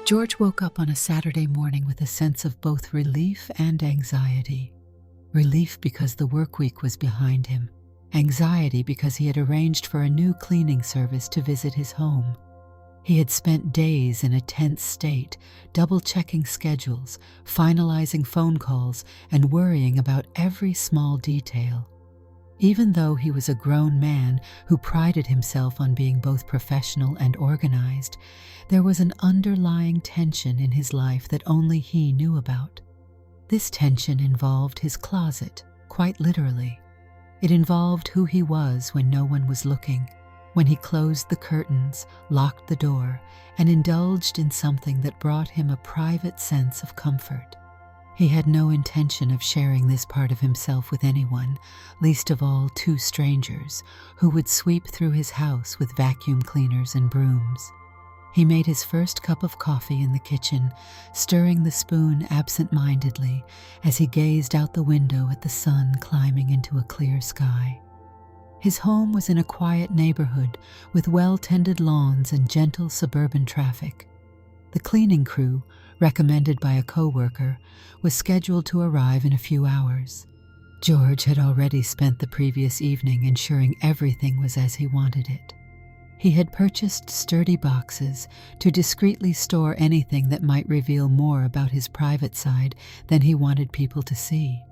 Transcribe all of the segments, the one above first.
George woke up on a Saturday morning with a sense of both relief and anxiety. Relief because the work week was behind him. Anxiety because he had arranged for a new cleaning service to visit his home. He had spent days in a tense state, double-checking schedules, finalizing phone calls, and worrying about every small detail. Even though he was a grown man who prided himself on being both professional and organized, there was an underlying tension in his life that only he knew about. This tension involved his closet, quite literally. It involved who he was when no one was looking, when he closed the curtains, locked the door, and indulged in something that brought him a private sense of comfort. He had no intention of sharing this part of himself with anyone, least of all two strangers, who would sweep through his house with vacuum cleaners and brooms. He made his first cup of coffee in the kitchen, stirring the spoon absent-mindedly as he gazed out the window at the sun climbing into a clear sky. His home was in a quiet neighborhood with well-tended lawns and gentle suburban traffic. The cleaning crew, recommended by a coworker, was scheduled to arrive in a few hours. George had already spent the previous evening ensuring everything was as he wanted it. He had purchased sturdy boxes to discreetly store anything that might reveal more about his private side than he wanted people to see.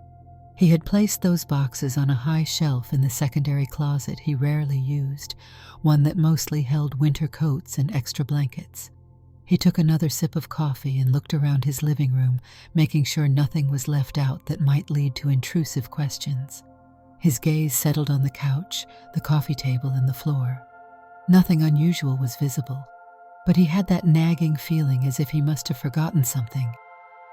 He had placed those boxes on a high shelf in the secondary closet he rarely used, one that mostly held winter coats and extra blankets. He took another sip of coffee and looked around his living room, making sure nothing was left out that might lead to intrusive questions. His gaze settled on the couch, the coffee table, and the floor. Nothing unusual was visible, but he had that nagging feeling as if he must have forgotten something.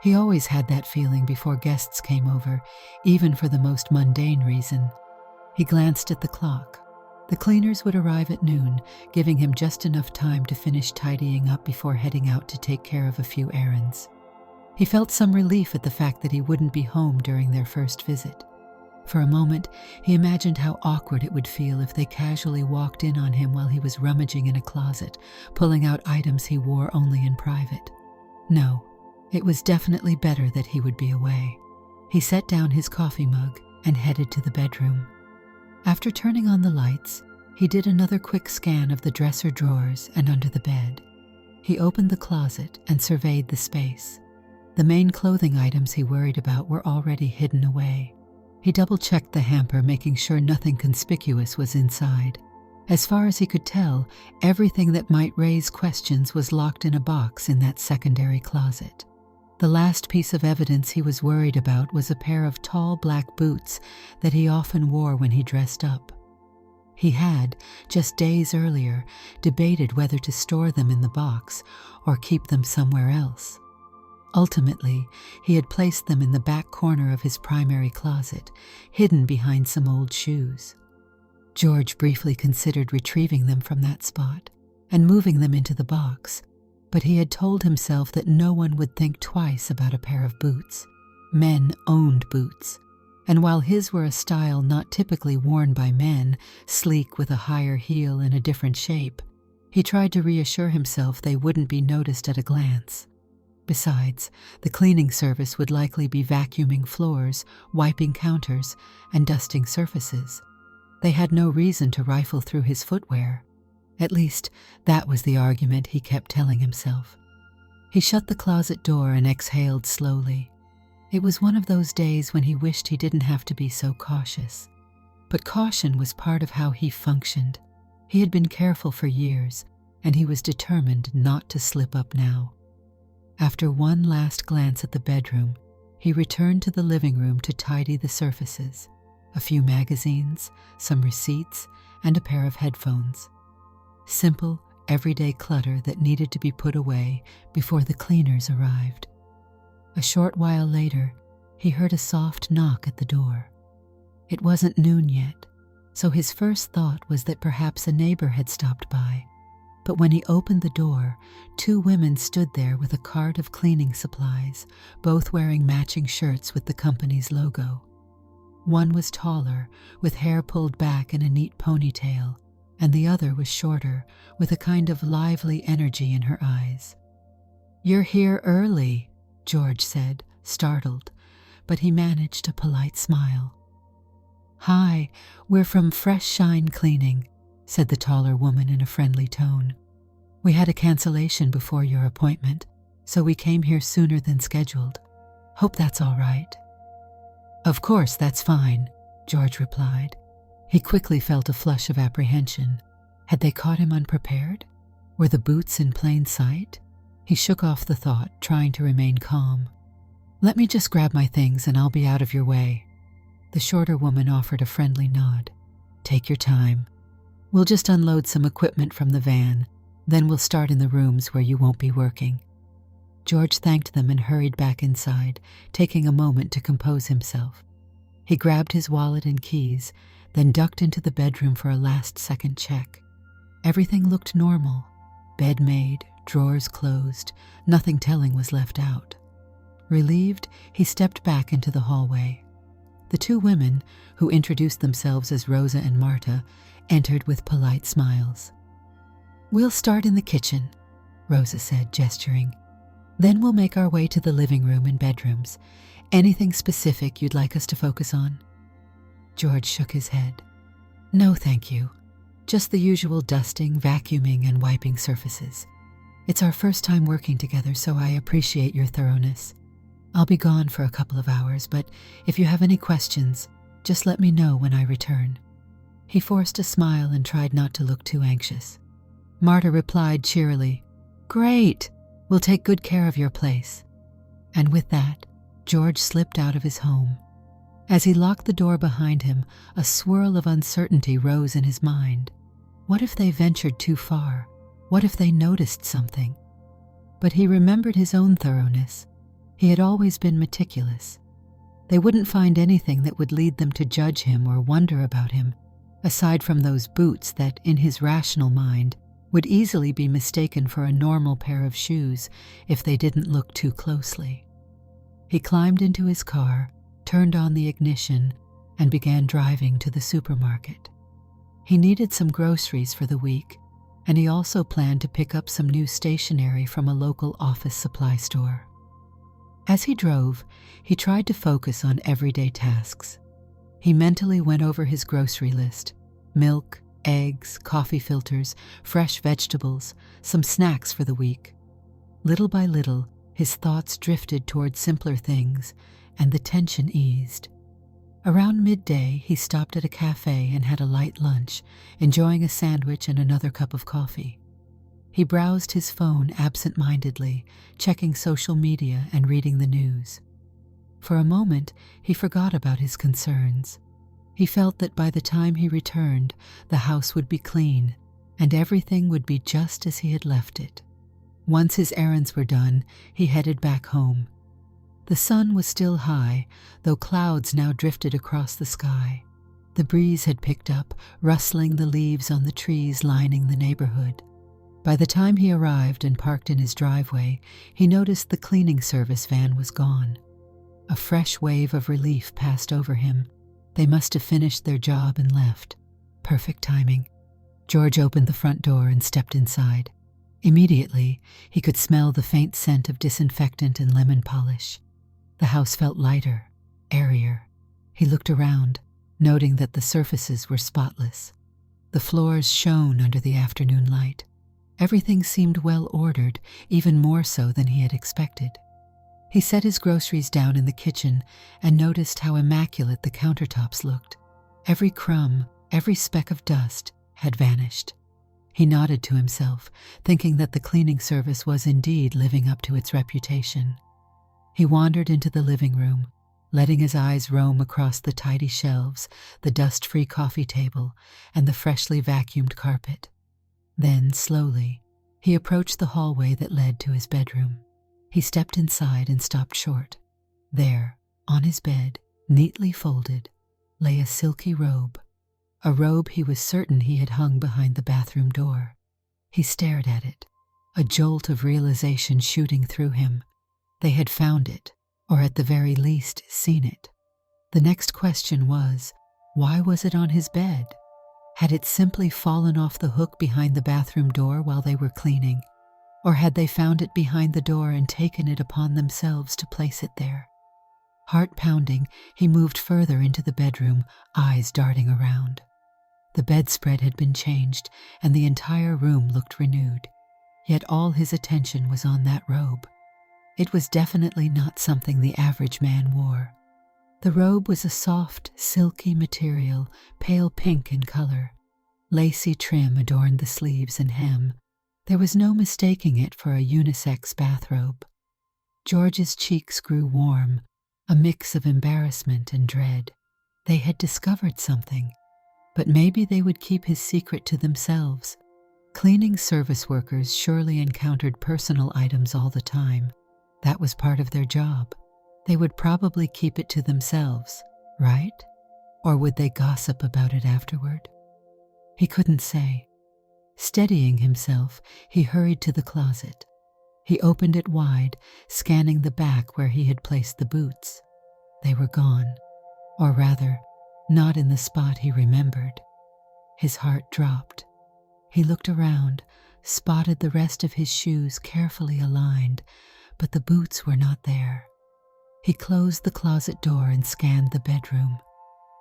He always had that feeling before guests came over, even for the most mundane reason. He glanced at the clock. The cleaners would arrive at noon, giving him just enough time to finish tidying up before heading out to take care of a few errands. He felt some relief at the fact that he wouldn't be home during their first visit. For a moment, he imagined how awkward it would feel if they casually walked in on him while he was rummaging in a closet, pulling out items he wore only in private. No, it was definitely better that he would be away. He set down his coffee mug and headed to the bedroom. After turning on the lights, he did another quick scan of the dresser drawers and under the bed. He opened the closet and surveyed the space. The main clothing items he worried about were already hidden away. He double-checked the hamper, making sure nothing conspicuous was inside. As far as he could tell, everything that might raise questions was locked in a box in that secondary closet. The last piece of evidence he was worried about was a pair of tall black boots that he often wore when he dressed up. He had, just days earlier, debated whether to store them in the box or keep them somewhere else. Ultimately, he had placed them in the back corner of his primary closet, hidden behind some old shoes. George briefly considered retrieving them from that spot and moving them into the box, but he had told himself that no one would think twice about a pair of boots. Men owned boots, and while his were a style not typically worn by men, sleek with a higher heel in a different shape, he tried to reassure himself they wouldn't be noticed at a glance. Besides, the cleaning service would likely be vacuuming floors, wiping counters, and dusting surfaces. They had no reason to rifle through his footwear. At least, that was the argument he kept telling himself. He shut the closet door and exhaled slowly. It was one of those days when he wished he didn't have to be so cautious. But caution was part of how he functioned. He had been careful for years, and he was determined not to slip up now. After one last glance at the bedroom, he returned to the living room to tidy the surfaces, a few magazines, some receipts, and a pair of headphones. Simple, everyday clutter that needed to be put away before the cleaners arrived. A short while later, he heard a soft knock at the door. It wasn't noon yet, so his first thought was that perhaps a neighbor had stopped by. But when he opened the door, two women stood there with a cart of cleaning supplies, both wearing matching shirts with the company's logo. One was taller, with hair pulled back in a neat ponytail, and the other was shorter, with a kind of lively energy in her eyes. "You're here early," George said, startled, but he managed a polite smile. "Hi, we're from Fresh Shine Cleaning," said the taller woman in a friendly tone. "We had a cancellation before your appointment, so we came here sooner than scheduled. Hope that's all right." "Of course, that's fine," George replied. He quickly felt a flush of apprehension. Had they caught him unprepared? Were the boots in plain sight? He shook off the thought, trying to remain calm. "Let me just grab my things and I'll be out of your way." The shorter woman offered a friendly nod. "Take your time. We'll just unload some equipment from the van, then we'll start in the rooms where you won't be working." George thanked them and hurried back inside, taking a moment to compose himself. He grabbed his wallet and keys, then ducked into the bedroom for a last-second check. Everything looked normal. Bed made, drawers closed, nothing telling was left out. Relieved, he stepped back into the hallway. The two women, who introduced themselves as Rosa and Marta, entered with polite smiles. "We'll start in the kitchen," Rosa said, gesturing. "Then we'll make our way to the living room and bedrooms. Anything specific you'd like us to focus on?" George shook his head. "No, thank you. Just the usual dusting, vacuuming, and wiping surfaces. It's our first time working together, so I appreciate your thoroughness. I'll be gone for a couple of hours, but if you have any questions, just let me know when I return." He forced a smile and tried not to look too anxious. Marta replied cheerily, "Great! We'll take good care of your place." And with that, George slipped out of his home. As he locked the door behind him, a swirl of uncertainty rose in his mind. What if they ventured too far? What if they noticed something? But he remembered his own thoroughness. He had always been meticulous. They wouldn't find anything that would lead them to judge him or wonder about him, aside from those boots that, in his rational mind, would easily be mistaken for a normal pair of shoes if they didn't look too closely. He climbed into his car, turned on the ignition, and began driving to the supermarket. He needed some groceries for the week, and he also planned to pick up some new stationery from a local office supply store. As he drove, he tried to focus on everyday tasks. He mentally went over his grocery list: milk, eggs, coffee filters, fresh vegetables, some snacks for the week. Little by little, his thoughts drifted toward simpler things, and the tension eased. Around midday, he stopped at a cafe and had a light lunch, enjoying a sandwich and another cup of coffee. He browsed his phone absent-mindedly, checking social media and reading the news. For a moment, he forgot about his concerns. He felt that by the time he returned, the house would be clean, and everything would be just as he had left it. Once his errands were done, he headed back home. The sun was still high, though clouds now drifted across the sky. The breeze had picked up, rustling the leaves on the trees lining the neighborhood. By the time he arrived and parked in his driveway, he noticed the cleaning service van was gone. A fresh wave of relief passed over him. They must have finished their job and left. Perfect timing. George opened the front door and stepped inside. Immediately, he could smell the faint scent of disinfectant and lemon polish. The house felt lighter, airier. He looked around, noting that the surfaces were spotless. The floors shone under the afternoon light. Everything seemed well ordered, even more so than he had expected. He set his groceries down in the kitchen and noticed how immaculate the countertops looked. Every crumb, every speck of dust had vanished. He nodded to himself, thinking that the cleaning service was indeed living up to its reputation. He wandered into the living room, letting his eyes roam across the tidy shelves, the dust-free coffee table, and the freshly vacuumed carpet. Then, slowly, he approached the hallway that led to his bedroom. He stepped inside and stopped short. There, on his bed, neatly folded, lay a silky robe, a robe he was certain he had hung behind the bathroom door. He stared at it, a jolt of realization shooting through him. They had found it, or at the very least seen it. The next question was, why was it on his bed? Had it simply fallen off the hook behind the bathroom door while they were cleaning? Or had they found it behind the door and taken it upon themselves to place it there? Heart pounding, he moved further into the bedroom, eyes darting around. The bedspread had been changed, and the entire room looked renewed. Yet all his attention was on that robe. It was definitely not something the average man wore. The robe was a soft, silky material, pale pink in color. Lacy trim adorned the sleeves and hem. There was no mistaking it for a unisex bathrobe. George's cheeks grew warm, a mix of embarrassment and dread. They had discovered something, but maybe they would keep his secret to themselves. Cleaning service workers surely encountered personal items all the time. That was part of their job. They would probably keep it to themselves, right? Or would they gossip about it afterward? He couldn't say. Steadying himself, he hurried to the closet. He opened it wide, scanning the back where he had placed the boots. They were gone, or rather, not in the spot he remembered. His heart dropped. He looked around, spotted the rest of his shoes carefully aligned, but the boots were not there. He closed the closet door and scanned the bedroom.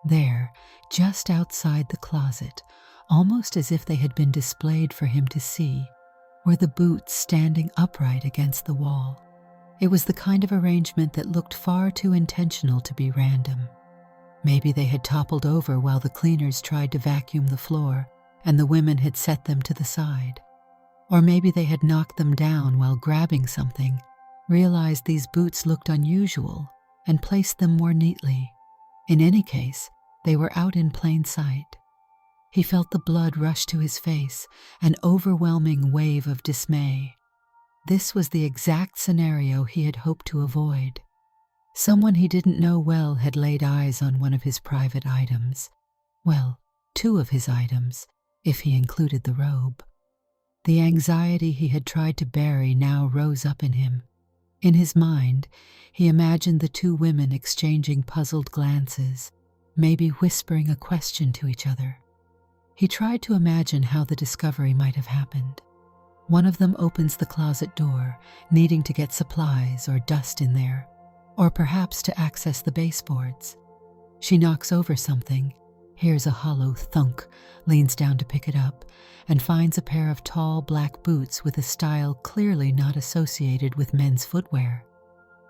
There, just outside the closet, almost as if they had been displayed for him to see, were the boots standing upright against the wall. It was the kind of arrangement that looked far too intentional to be random. Maybe they had toppled over while the cleaners tried to vacuum the floor, and the women had set them to the side. Or maybe they had knocked them down while grabbing something, realized these boots looked unusual, and placed them more neatly. In any case, they were out in plain sight. He felt the blood rush to his face, an overwhelming wave of dismay. This was the exact scenario he had hoped to avoid. Someone he didn't know well had laid eyes on one of his private items. Well, two of his items, if he included the robe. The anxiety he had tried to bury now rose up in him. In his mind, he imagined the two women exchanging puzzled glances, maybe whispering a question to each other. He tried to imagine how the discovery might have happened. One of them opens the closet door, needing to get supplies or dust in there, or perhaps to access the baseboards. She knocks over something, hears a hollow thunk, leans down to pick it up, and finds a pair of tall black boots with a style clearly not associated with men's footwear.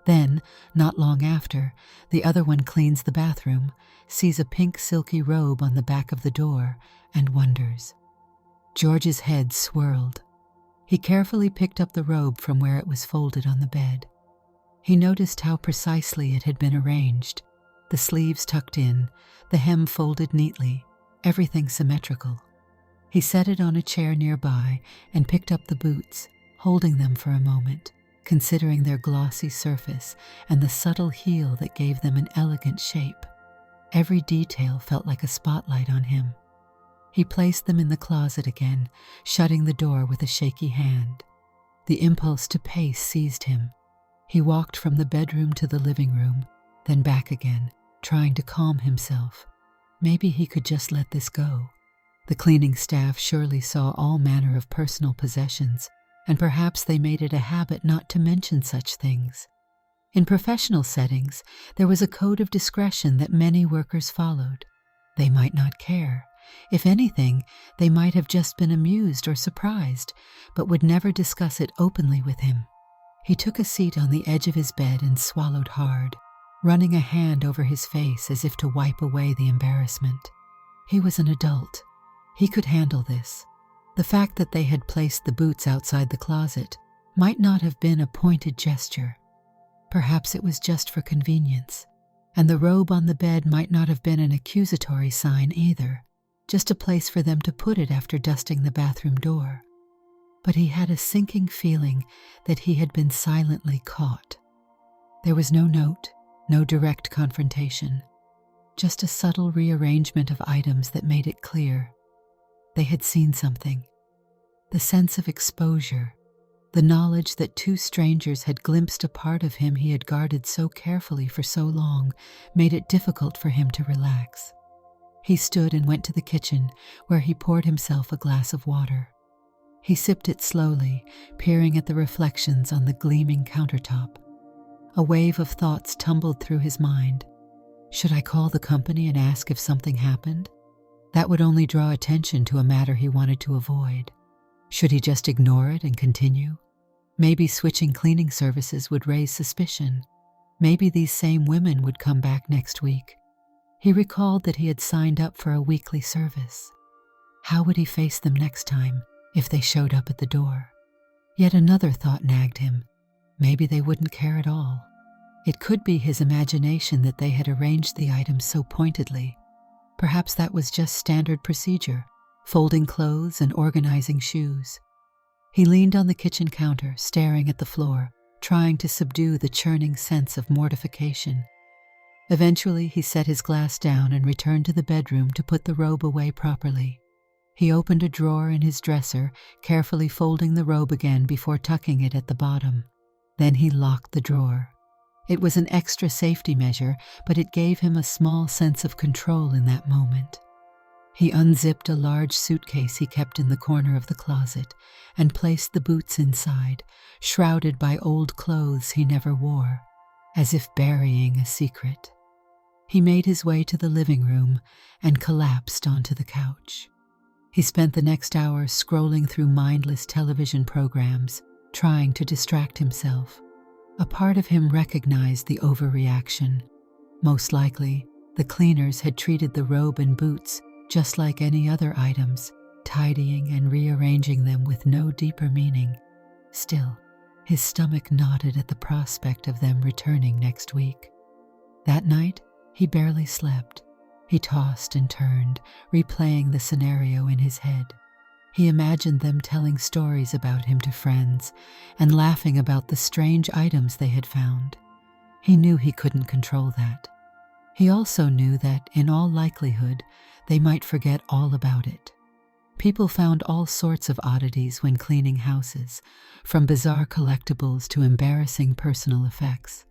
Then, not long after, the other one cleans the bathroom, sees a pink silky robe on the back of the door, and wonders. George's head swirled. He carefully picked up the robe from where it was folded on the bed. He noticed how precisely it had been arranged, the sleeves tucked in, the hem folded neatly, everything symmetrical. He set it on a chair nearby and picked up the boots, holding them for a moment, considering their glossy surface and the subtle heel that gave them an elegant shape. Every detail felt like a spotlight on him. He placed them in the closet again, shutting the door with a shaky hand. The impulse to pace seized him. He walked from the bedroom to the living room, then back again, trying to calm himself. Maybe he could just let this go. The cleaning staff surely saw all manner of personal possessions, and perhaps they made it a habit not to mention such things. In professional settings, there was a code of discretion that many workers followed. They might not care. If anything, they might have just been amused or surprised, but would never discuss it openly with him. He took a seat on the edge of his bed and swallowed hard, running a hand over his face as if to wipe away the embarrassment. He was an adult. He could handle this. The fact that they had placed the boots outside the closet might not have been a pointed gesture. Perhaps it was just for convenience, and the robe on the bed might not have been an accusatory sign either, just a place for them to put it after dusting the bathroom door. But he had a sinking feeling that he had been silently caught. There was no note, no direct confrontation, just a subtle rearrangement of items that made it clear. They had seen something. The sense of exposure, the knowledge that two strangers had glimpsed a part of him he had guarded so carefully for so long, made it difficult for him to relax. He stood and went to the kitchen, where he poured himself a glass of water. He sipped it slowly, peering at the reflections on the gleaming countertop. A wave of thoughts tumbled through his mind. Should I call the company and ask if something happened? That would only draw attention to a matter he wanted to avoid. Should he just ignore it and continue? Maybe switching cleaning services would raise suspicion. Maybe these same women would come back next week. He recalled that he had signed up for a weekly service. How would he face them next time if they showed up at the door? Yet another thought nagged him. Maybe they wouldn't care at all. It could be his imagination that they had arranged the items so pointedly. Perhaps that was just standard procedure, folding clothes and organizing shoes. He leaned on the kitchen counter, staring at the floor, trying to subdue the churning sense of mortification. Eventually, he set his glass down and returned to the bedroom to put the robe away properly. He opened a drawer in his dresser, carefully folding the robe again before tucking it at the bottom. Then he locked the drawer. It was an extra safety measure, but it gave him a small sense of control in that moment. He unzipped a large suitcase he kept in the corner of the closet and placed the boots inside, shrouded by old clothes he never wore, as if burying a secret. He made his way to the living room and collapsed onto the couch. He spent the next hour scrolling through mindless television programs, trying to distract himself. A part of him recognized the overreaction. Most likely, the cleaners had treated the robe and boots just like any other items, tidying and rearranging them with no deeper meaning. Still, his stomach knotted at the prospect of them returning next week. That night, he barely slept. He tossed and turned, replaying the scenario in his head. He imagined them telling stories about him to friends and laughing about the strange items they had found. He knew he couldn't control that. He also knew that, in all likelihood, they might forget all about it. People found all sorts of oddities when cleaning houses, from bizarre collectibles to embarrassing personal effects.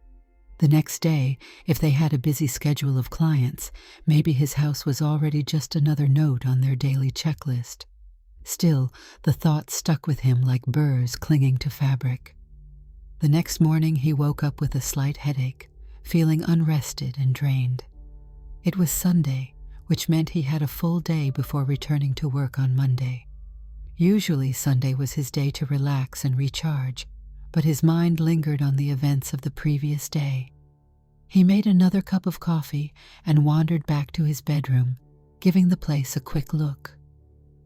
The next day, if they had a busy schedule of clients, maybe his house was already just another note on their daily checklist. Still, the thought stuck with him like burrs clinging to fabric. The next morning he woke up with a slight headache, feeling unrested and drained. It was Sunday, which meant he had a full day before returning to work on Monday. Usually Sunday was his day to relax and recharge, but his mind lingered on the events of the previous day. He made another cup of coffee and wandered back to his bedroom, giving the place a quick look.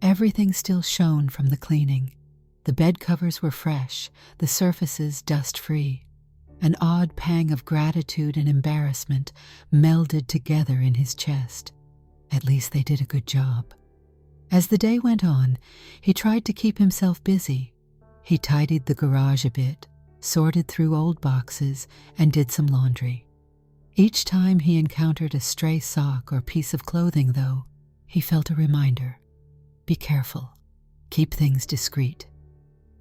Everything still shone from the cleaning. The bed covers were fresh, the surfaces dust-free. An odd pang of gratitude and embarrassment melded together in his chest. At least they did a good job. As the day went on, he tried to keep himself busy. He tidied the garage a bit, sorted through old boxes, and did some laundry. Each time he encountered a stray sock or piece of clothing, though, he felt a reminder. Be careful. Keep things discreet.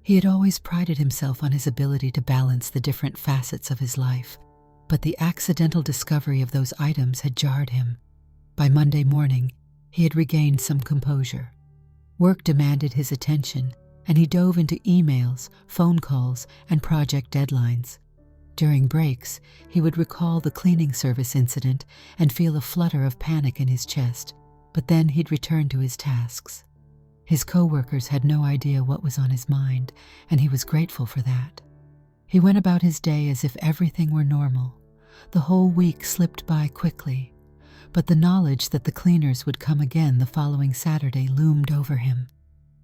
He had always prided himself on his ability to balance the different facets of his life, but the accidental discovery of those items had jarred him. By Monday morning, he had regained some composure. Work demanded his attention, and he dove into emails, phone calls, and project deadlines. During breaks, he would recall the cleaning service incident and feel a flutter of panic in his chest, but then he'd return to his tasks. His co-workers had no idea what was on his mind, and he was grateful for that. He went about his day as if everything were normal. The whole week slipped by quickly, but the knowledge that the cleaners would come again the following Saturday loomed over him.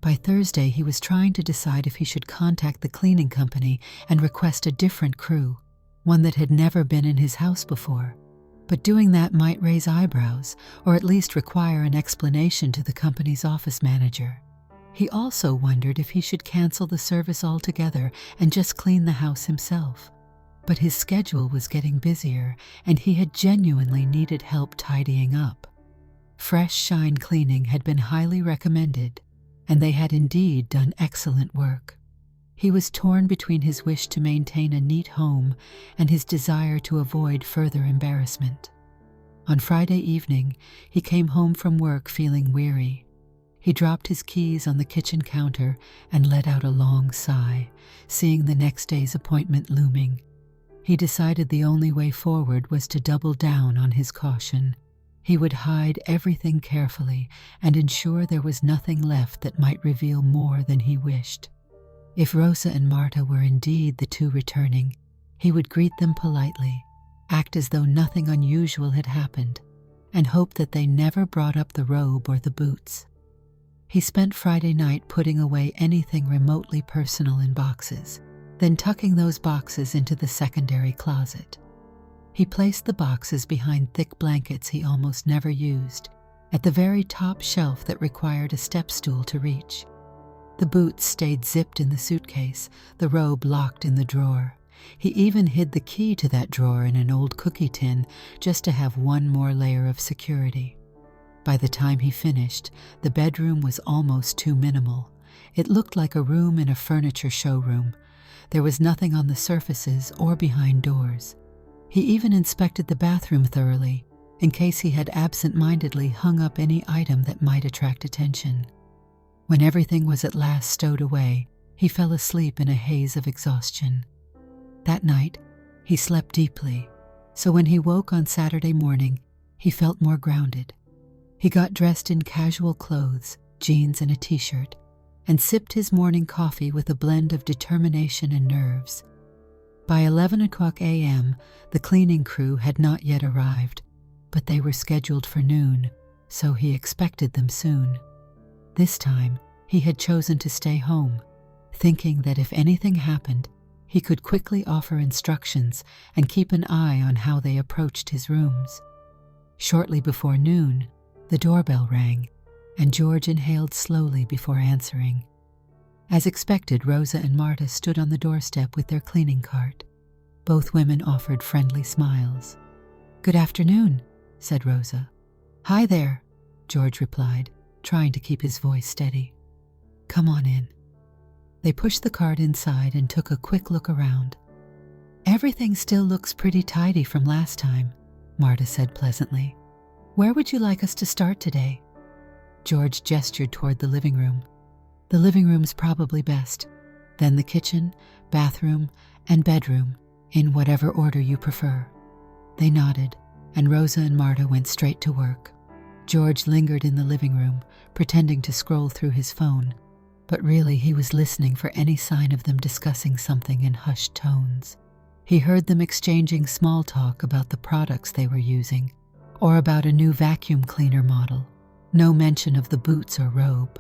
By Thursday, he was trying to decide if he should contact the cleaning company and request a different crew, one that had never been in his house before. But doing that might raise eyebrows, or at least require an explanation to the company's office manager. He also wondered if he should cancel the service altogether and just clean the house himself. But his schedule was getting busier, and he had genuinely needed help tidying up. Fresh Shine Cleaning had been highly recommended, and they had indeed done excellent work. He was torn between his wish to maintain a neat home and his desire to avoid further embarrassment. On Friday evening, he came home from work feeling weary. He dropped his keys on the kitchen counter and let out a long sigh, seeing the next day's appointment looming. He decided the only way forward was to double down on his caution. He would hide everything carefully and ensure there was nothing left that might reveal more than he wished. If Rosa and Marta were indeed the two returning, he would greet them politely, act as though nothing unusual had happened, and hope that they never brought up the robe or the boots. He spent Friday night putting away anything remotely personal in boxes, then tucking those boxes into the secondary closet. He placed the boxes behind thick blankets he almost never used, at the very top shelf that required a step stool to reach. The boots stayed zipped in the suitcase, the robe locked in the drawer. He even hid the key to that drawer in an old cookie tin just to have one more layer of security. By the time he finished, the bedroom was almost too minimal. It looked like a room in a furniture showroom. There was nothing on the surfaces or behind doors. He even inspected the bathroom thoroughly, in case he had absent-mindedly hung up any item that might attract attention. When everything was at last stowed away, he fell asleep in a haze of exhaustion. That night, he slept deeply, so when he woke on Saturday morning, he felt more grounded. He got dressed in casual clothes, jeans and a t-shirt, and sipped his morning coffee with a blend of determination and nerves. By 11 o'clock a.m., the cleaning crew had not yet arrived, but they were scheduled for noon, so he expected them soon. This time, he had chosen to stay home, thinking that if anything happened, he could quickly offer instructions and keep an eye on how they approached his rooms. Shortly before noon, the doorbell rang, and George inhaled slowly before answering. As expected, Rosa and Marta stood on the doorstep with their cleaning cart. Both women offered friendly smiles. "Good afternoon," said Rosa. "Hi there," George replied, trying to keep his voice steady. "Come on in." They pushed the cart inside and took a quick look around. "Everything still looks pretty tidy from last time," Marta said pleasantly. "Where would you like us to start today?" George gestured toward the living room. "The living room's probably best, then the kitchen, bathroom, and bedroom, in whatever order you prefer." They nodded, and Rosa and Marta went straight to work. George lingered in the living room, pretending to scroll through his phone, but really he was listening for any sign of them discussing something in hushed tones. He heard them exchanging small talk about the products they were using, or about a new vacuum cleaner model. No mention of the boots or robe.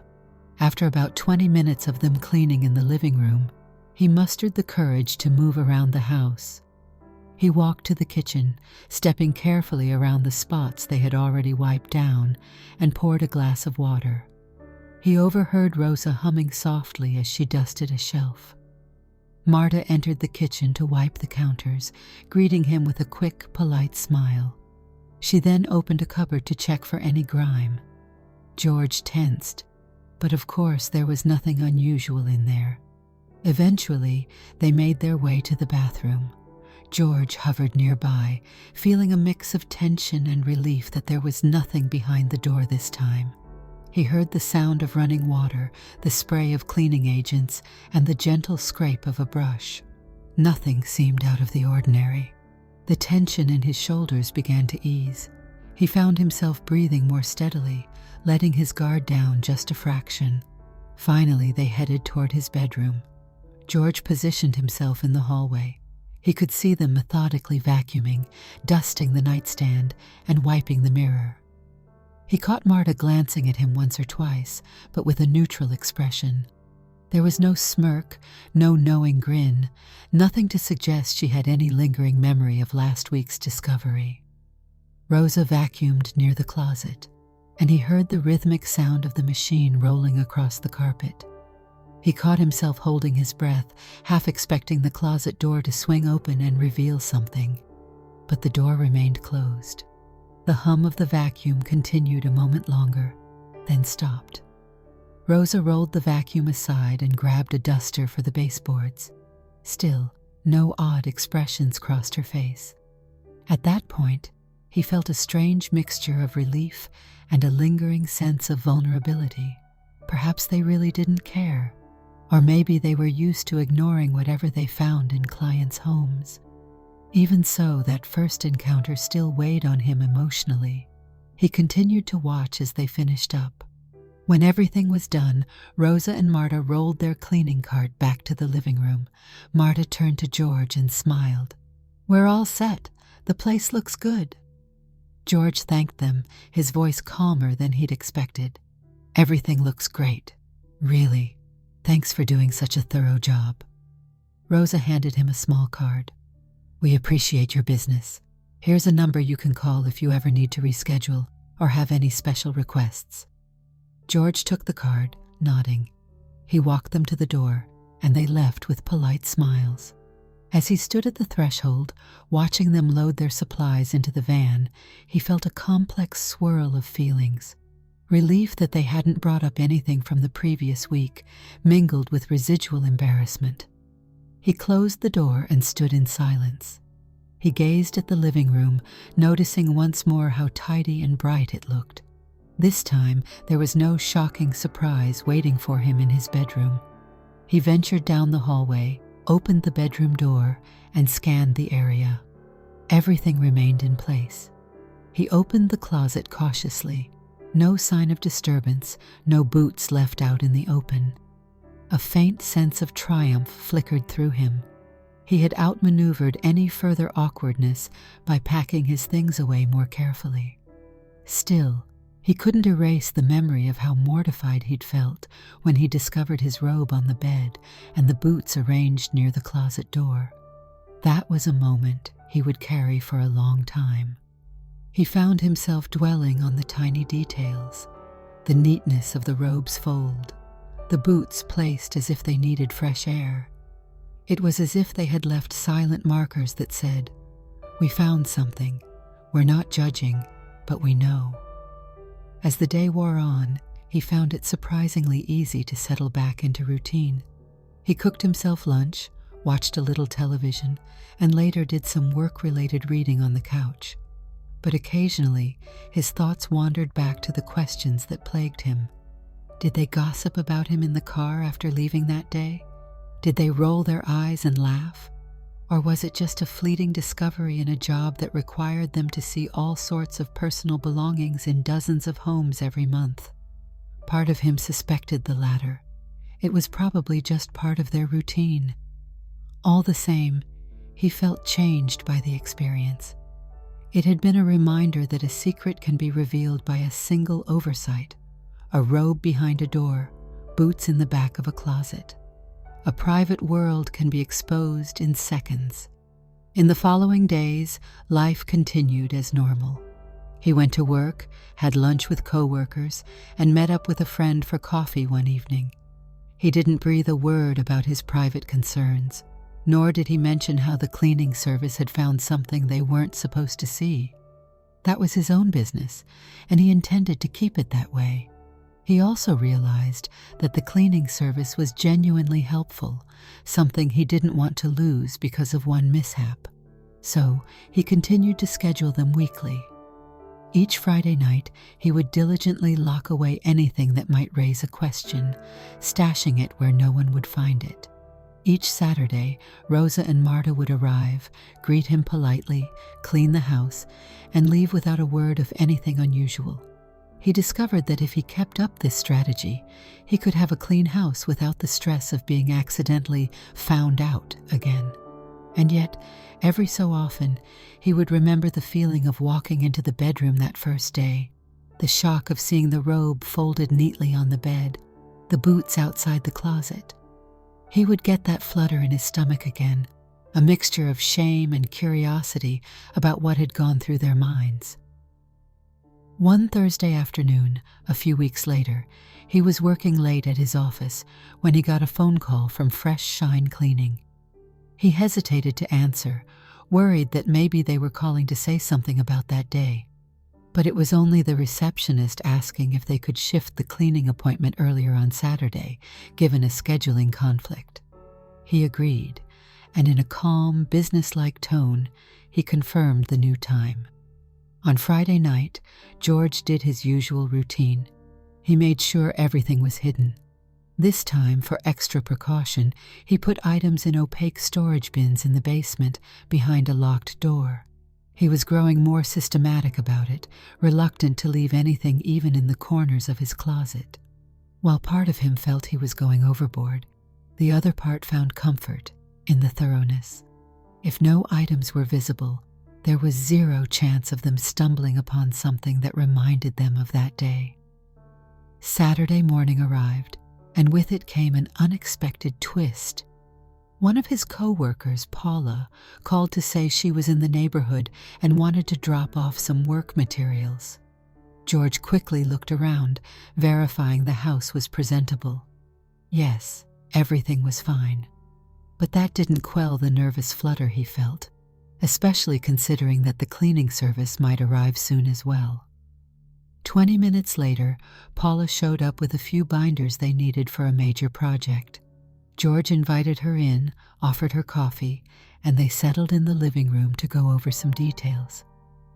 After about 20 minutes of them cleaning in the living room, he mustered the courage to move around the house. He walked to the kitchen, stepping carefully around the spots they had already wiped down, and poured a glass of water. He overheard Rosa humming softly as she dusted a shelf. Marta entered the kitchen to wipe the counters, greeting him with a quick, polite smile. She then opened a cupboard to check for any grime. George tensed, but of course there was nothing unusual in there. Eventually, they made their way to the bathroom. George hovered nearby, feeling a mix of tension and relief that there was nothing behind the door this time. He heard the sound of running water, the spray of cleaning agents, and the gentle scrape of a brush. Nothing seemed out of the ordinary. The tension in his shoulders began to ease. He found himself breathing more steadily, letting his guard down just a fraction. Finally, they headed toward his bedroom. George positioned himself in the hallway. He could see them methodically vacuuming, dusting the nightstand, and wiping the mirror. He caught Marta glancing at him once or twice, but with a neutral expression. There was no smirk, no knowing grin, nothing to suggest she had any lingering memory of last week's discovery. Rosa vacuumed near the closet, and he heard the rhythmic sound of the machine rolling across the carpet. He caught himself holding his breath, half expecting the closet door to swing open and reveal something. But the door remained closed. The hum of the vacuum continued a moment longer, then stopped. Rosa rolled the vacuum aside and grabbed a duster for the baseboards. Still, no odd expressions crossed her face. At that point, he felt a strange mixture of relief and a lingering sense of vulnerability. Perhaps they really didn't care, or maybe they were used to ignoring whatever they found in clients' homes. Even so, that first encounter still weighed on him emotionally. He continued to watch as they finished up. When everything was done, Rosa and Marta rolled their cleaning cart back to the living room. Marta turned to George and smiled. "We're all set. The place looks good." George thanked them, his voice calmer than he'd expected. "Everything looks great. Really. Thanks for doing such a thorough job." Rosa handed him a small card. "We appreciate your business. Here's a number you can call if you ever need to reschedule or have any special requests." George took the card, nodding. He walked them to the door, and they left with polite smiles. As he stood at the threshold, watching them load their supplies into the van, he felt a complex swirl of feelings. Relief that they hadn't brought up anything from the previous week, mingled with residual embarrassment. He closed the door and stood in silence. He gazed at the living room, noticing once more how tidy and bright it looked. This time, there was no shocking surprise waiting for him in his bedroom. He ventured down the hallway, opened the bedroom door, and scanned the area. Everything remained in place. He opened the closet cautiously. No sign of disturbance, no boots left out in the open. A faint sense of triumph flickered through him. He had outmaneuvered any further awkwardness by packing his things away more carefully. Still, he couldn't erase the memory of how mortified he'd felt when he discovered his robe on the bed and the boots arranged near the closet door. That was a moment he would carry for a long time. He found himself dwelling on the tiny details, the neatness of the robe's fold, the boots placed as if they needed fresh air. It was as if they had left silent markers that said, "We found something. We're not judging, but we know." As the day wore on, he found it surprisingly easy to settle back into routine. He cooked himself lunch, watched a little television, and later did some work-related reading on the couch. But occasionally, his thoughts wandered back to the questions that plagued him. Did they gossip about him in the car after leaving that day? Did they roll their eyes and laugh? Or was it just a fleeting discovery in a job that required them to see all sorts of personal belongings in dozens of homes every month? Part of him suspected the latter. It was probably just part of their routine. All the same, he felt changed by the experience. It had been a reminder that a secret can be revealed by a single oversight, a robe behind a door, boots in the back of a closet. A private world can be exposed in seconds. In the following days, life continued as normal. He went to work, had lunch with coworkers, and met up with a friend for coffee one evening. He didn't breathe a word about his private concerns, nor did he mention how the cleaning service had found something they weren't supposed to see. That was his own business, and he intended to keep it that way. He also realized that the cleaning service was genuinely helpful, something he didn't want to lose because of one mishap. So he continued to schedule them weekly. Each Friday night, he would diligently lock away anything that might raise a question, stashing it where no one would find it. Each Saturday, Rosa and Marta would arrive, greet him politely, clean the house, and leave without a word of anything unusual. He discovered that if he kept up this strategy, he could have a clean house without the stress of being accidentally found out again. And yet, every so often, he would remember the feeling of walking into the bedroom that first day, the shock of seeing the robe folded neatly on the bed, the boots outside the closet. He would get that flutter in his stomach again, a mixture of shame and curiosity about what had gone through their minds. One Thursday afternoon, a few weeks later, he was working late at his office when he got a phone call from Fresh Shine Cleaning. He hesitated to answer, worried that maybe they were calling to say something about that day. But it was only the receptionist asking if they could shift the cleaning appointment earlier on Saturday, given a scheduling conflict. He agreed, and in a calm, businesslike tone, he confirmed the new time. On Friday night, George did his usual routine. He made sure everything was hidden. This time, for extra precaution, he put items in opaque storage bins in the basement behind a locked door. He was growing more systematic about it, reluctant to leave anything even in the corners of his closet. While part of him felt he was going overboard, the other part found comfort in the thoroughness. If no items were visible, there was zero chance of them stumbling upon something that reminded them of that day. Saturday morning arrived, and with it came an unexpected twist. One of his co-workers, Paula, called to say she was in the neighborhood and wanted to drop off some work materials. George quickly looked around, verifying the house was presentable. Yes, everything was fine. But that didn't quell the nervous flutter he felt, especially considering that the cleaning service might arrive soon as well. 20 minutes later, Paula showed up with a few binders they needed for a major project. George invited her in, offered her coffee, and they settled in the living room to go over some details.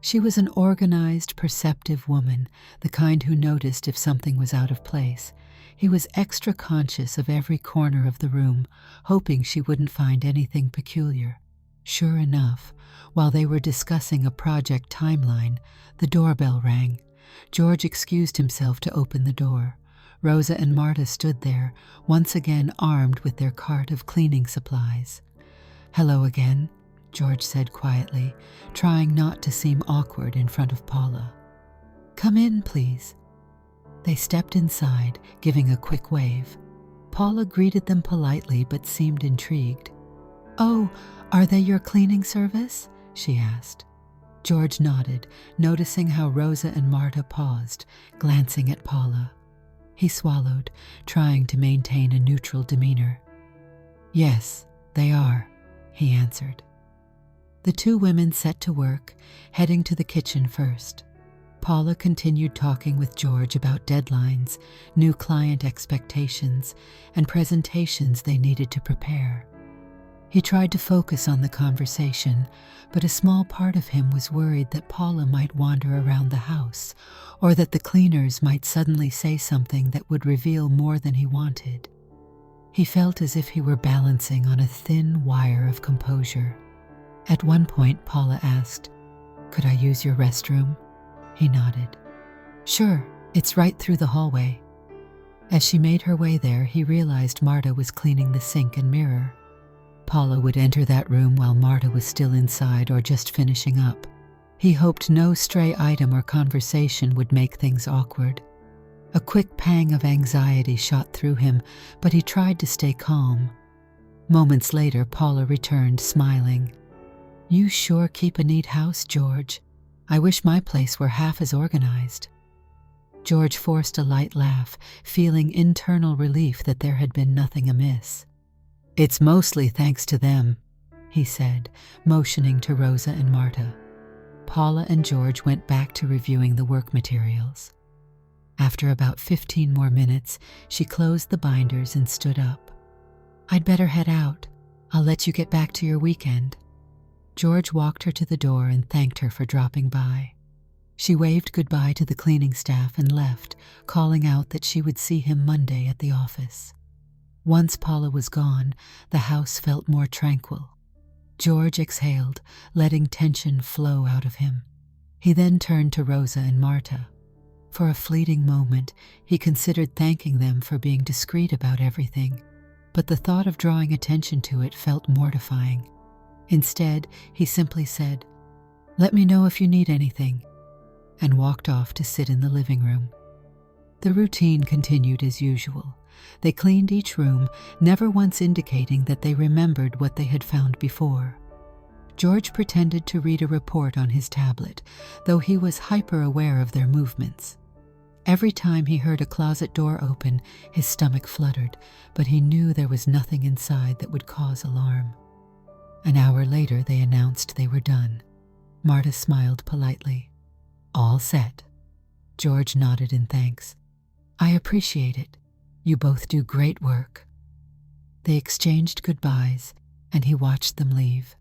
She was an organized, perceptive woman, the kind who noticed if something was out of place. He was extra conscious of every corner of the room, hoping she wouldn't find anything peculiar. Sure enough, while they were discussing a project timeline, the doorbell rang. George excused himself to open the door. Rosa and Marta stood there, once again armed with their cart of cleaning supplies. "Hello again," George said quietly, trying not to seem awkward in front of Paula. "Come in, please." They stepped inside, giving a quick wave. Paula greeted them politely but seemed intrigued. "Oh, are they your cleaning service?" she asked. George nodded, noticing how Rosa and Marta paused, glancing at Paula. He swallowed, trying to maintain a neutral demeanor. "Yes, they are," he answered. The two women set to work, heading to the kitchen first. Paula continued talking with George about deadlines, new client expectations, and presentations they needed to prepare. He tried to focus on the conversation, but a small part of him was worried that Paula might wander around the house, or that the cleaners might suddenly say something that would reveal more than he wanted. He felt as if he were balancing on a thin wire of composure. At one point, Paula asked, "Could I use your restroom?" He nodded. "Sure, it's right through the hallway." As she made her way there, he realized Marta was cleaning the sink and mirror. Paula would enter that room while Marta was still inside or just finishing up. He hoped no stray item or conversation would make things awkward. A quick pang of anxiety shot through him, but he tried to stay calm. Moments later, Paula returned, smiling. "You sure keep a neat house, George. I wish my place were half as organized." George forced a light laugh, feeling internal relief that there had been nothing amiss. "It's mostly thanks to them," he said, motioning to Rosa and Marta. Paula and George went back to reviewing the work materials. After about 15 more minutes, she closed the binders and stood up. "I'd better head out. I'll let you get back to your weekend." George walked her to the door and thanked her for dropping by. She waved goodbye to the cleaning staff and left, calling out that she would see him Monday at the office. Once Paula was gone, the house felt more tranquil. George exhaled, letting tension flow out of him. He then turned to Rosa and Marta. For a fleeting moment, he considered thanking them for being discreet about everything, but the thought of drawing attention to it felt mortifying. Instead, he simply said, "Let me know if you need anything," and walked off to sit in the living room. The routine continued as usual. They cleaned each room, never once indicating that they remembered what they had found before. George pretended to read a report on his tablet, though he was hyper-aware of their movements. Every time he heard a closet door open, his stomach fluttered, but he knew there was nothing inside that would cause alarm. An hour later, they announced they were done. Marta smiled politely. "All set." George nodded in thanks. "I appreciate it. You both do great work." They exchanged goodbyes, and he watched them leave.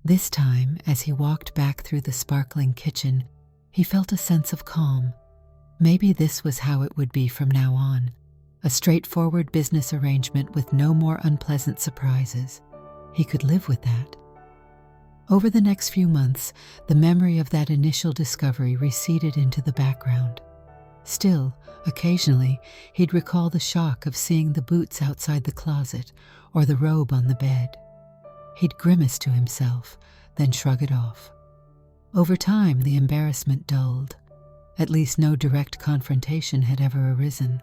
This time, as he walked back through the sparkling kitchen, he felt a sense of calm. Maybe this was how it would be from now on, a straightforward business arrangement with no more unpleasant surprises. He could live with that. Over the next few months, the memory of that initial discovery receded into the background. Still, occasionally, he'd recall the shock of seeing the boots outside the closet or the robe on the bed. He'd grimace to himself, then shrug it off. Over time, the embarrassment dulled. At least no direct confrontation had ever arisen.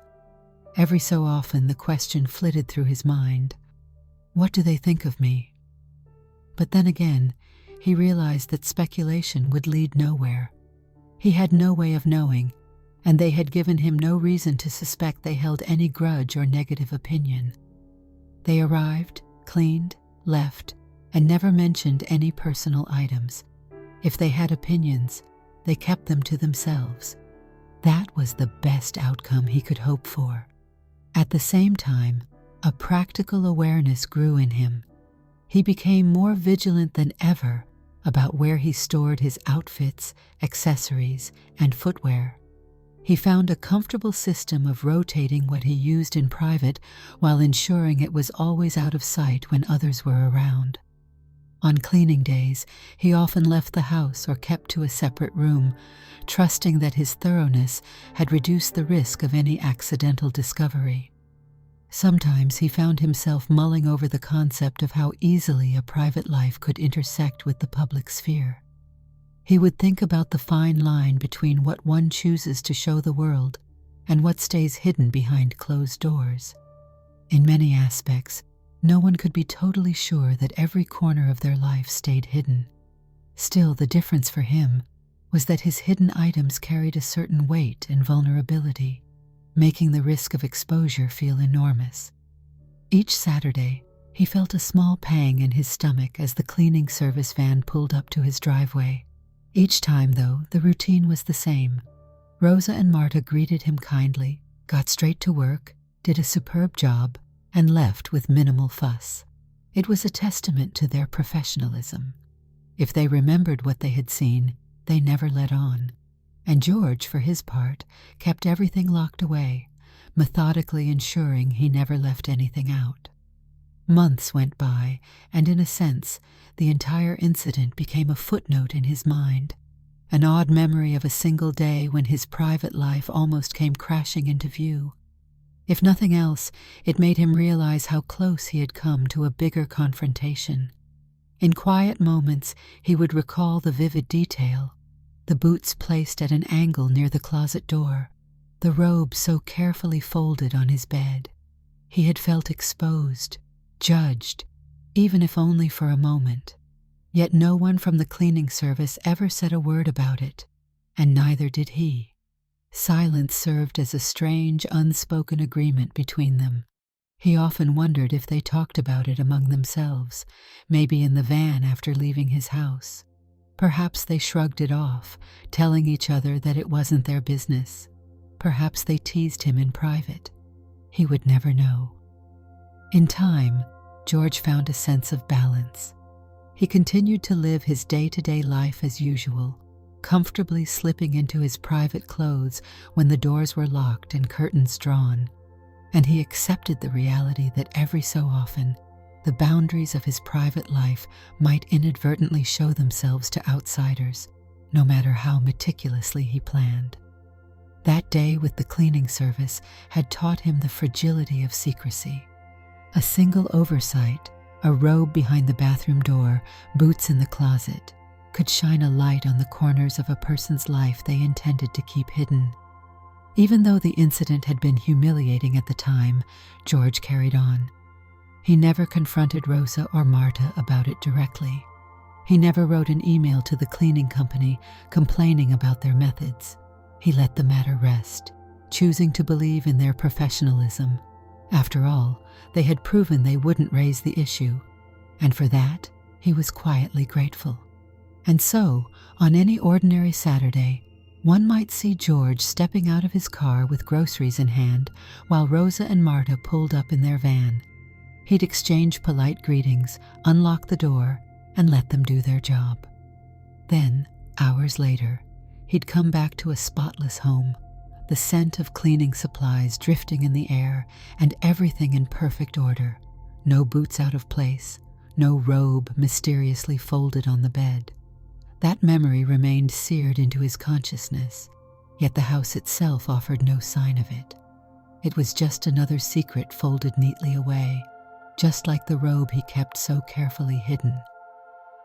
Every so often, the question flitted through his mind, "What do they think of me?" But then again, he realized that speculation would lead nowhere. He had no way of knowing, and they had given him no reason to suspect they held any grudge or negative opinion. They arrived, cleaned, left, and never mentioned any personal items. If they had opinions, they kept them to themselves. That was the best outcome he could hope for. At the same time, a practical awareness grew in him. He became more vigilant than ever about where he stored his outfits, accessories, and footwear. He found a comfortable system of rotating what he used in private while ensuring it was always out of sight when others were around. On cleaning days, he often left the house or kept to a separate room, trusting that his thoroughness had reduced the risk of any accidental discovery. Sometimes he found himself mulling over the concept of how easily a private life could intersect with the public sphere. He would think about the fine line between what one chooses to show the world and what stays hidden behind closed doors. In many aspects, no one could be totally sure that every corner of their life stayed hidden. Still, the difference for him was that his hidden items carried a certain weight and vulnerability, making the risk of exposure feel enormous. Each Saturday, he felt a small pang in his stomach as the cleaning service van pulled up to his driveway. Each time, though, the routine was the same. Rosa and Marta greeted him kindly, got straight to work, did a superb job, and left with minimal fuss. It was a testament to their professionalism. If they remembered what they had seen, they never let on. And George, for his part, kept everything locked away, methodically ensuring he never left anything out. Months went by, and in a sense, the entire incident became a footnote in his mind, an odd memory of a single day when his private life almost came crashing into view. If nothing else, it made him realize how close he had come to a bigger confrontation. In quiet moments, he would recall the vivid detail: the boots placed at an angle near the closet door, the robe so carefully folded on his bed. He had felt exposed, judged, even if only for a moment. Yet no one from the cleaning service ever said a word about it, and neither did he. Silence served as a strange, unspoken agreement between them. He often wondered if they talked about it among themselves, maybe in the van after leaving his house. Perhaps they shrugged it off, telling each other that it wasn't their business. Perhaps they teased him in private. He would never know. In time, George found a sense of balance. He continued to live his day-to-day life as usual, comfortably slipping into his private clothes when the doors were locked and curtains drawn. And he accepted the reality that every so often, the boundaries of his private life might inadvertently show themselves to outsiders, no matter how meticulously he planned. That day with the cleaning service had taught him the fragility of secrecy. A single oversight, a robe behind the bathroom door, boots in the closet, could shine a light on the corners of a person's life they intended to keep hidden. Even though the incident had been humiliating at the time, George carried on. He never confronted Rosa or Marta about it directly. He never wrote an email to the cleaning company complaining about their methods. He let the matter rest, choosing to believe in their professionalism. After all, they had proven they wouldn't raise the issue, and for that, he was quietly grateful. And so, on any ordinary Saturday, one might see George stepping out of his car with groceries in hand while Rosa and Marta pulled up in their van. He'd exchange polite greetings, unlock the door, and let them do their job. Then, hours later, he'd come back to a spotless home, the scent of cleaning supplies drifting in the air, and everything in perfect order. No boots out of place, no robe mysteriously folded on the bed. That memory remained seared into his consciousness, yet the house itself offered no sign of it. It was just another secret folded neatly away, just like the robe he kept so carefully hidden.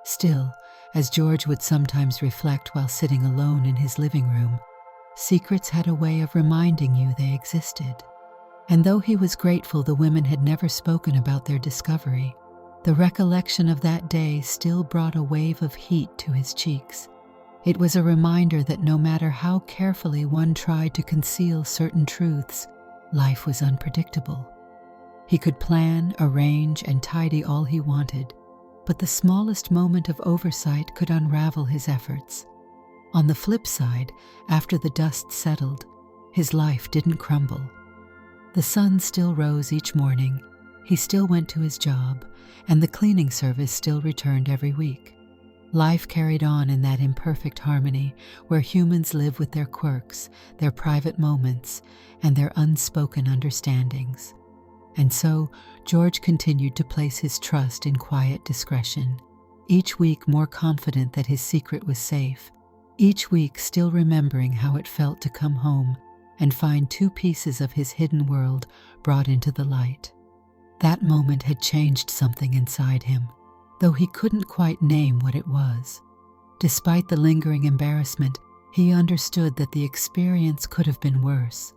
Still, as George would sometimes reflect while sitting alone in his living room, secrets had a way of reminding you they existed. And though he was grateful the women had never spoken about their discovery, the recollection of that day still brought a wave of heat to his cheeks. It was a reminder that no matter how carefully one tried to conceal certain truths, life was unpredictable. He could plan, arrange, and tidy all he wanted, but the smallest moment of oversight could unravel his efforts. On the flip side, after the dust settled, his life didn't crumble. The sun still rose each morning, he still went to his job, and the cleaning service still returned every week. Life carried on in that imperfect harmony where humans live with their quirks, their private moments, and their unspoken understandings. And so, George continued to place his trust in quiet discretion, each week more confident that his secret was safe, each week still remembering how it felt to come home and find two pieces of his hidden world brought into the light. That moment had changed something inside him, though he couldn't quite name what it was. Despite the lingering embarrassment, he understood that the experience could have been worse.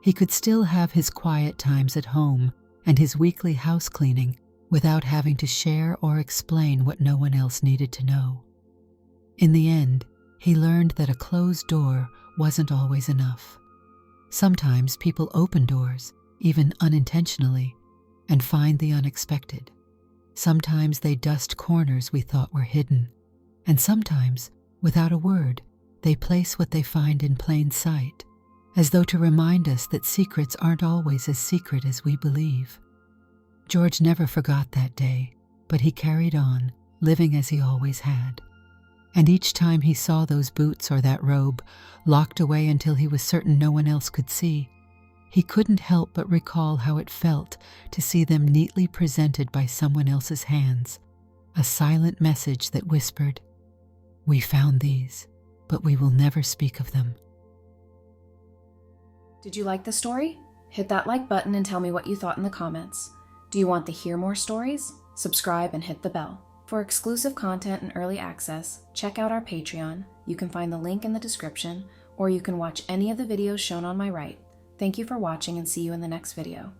He could still have his quiet times at home and his weekly house cleaning without having to share or explain what no one else needed to know. In the end, he learned that a closed door wasn't always enough. Sometimes people open doors, even unintentionally, and find the unexpected. Sometimes they dust corners we thought were hidden, and sometimes, without a word, they place what they find in plain sight, as though to remind us that secrets aren't always as secret as we believe. George never forgot that day, but he carried on, living as he always had. And each time he saw those boots or that robe, locked away until he was certain no one else could see, he couldn't help but recall how it felt to see them neatly presented by someone else's hands, a silent message that whispered, "We found these, but we will never speak of them." Did you like the story? Hit that like button and tell me what you thought in the comments. Do you want to hear more stories? Subscribe and hit the bell. For exclusive content and early access, check out our Patreon. You can find the link in the description, or you can watch any of the videos shown on my right. Thank you for watching and see you in the next video.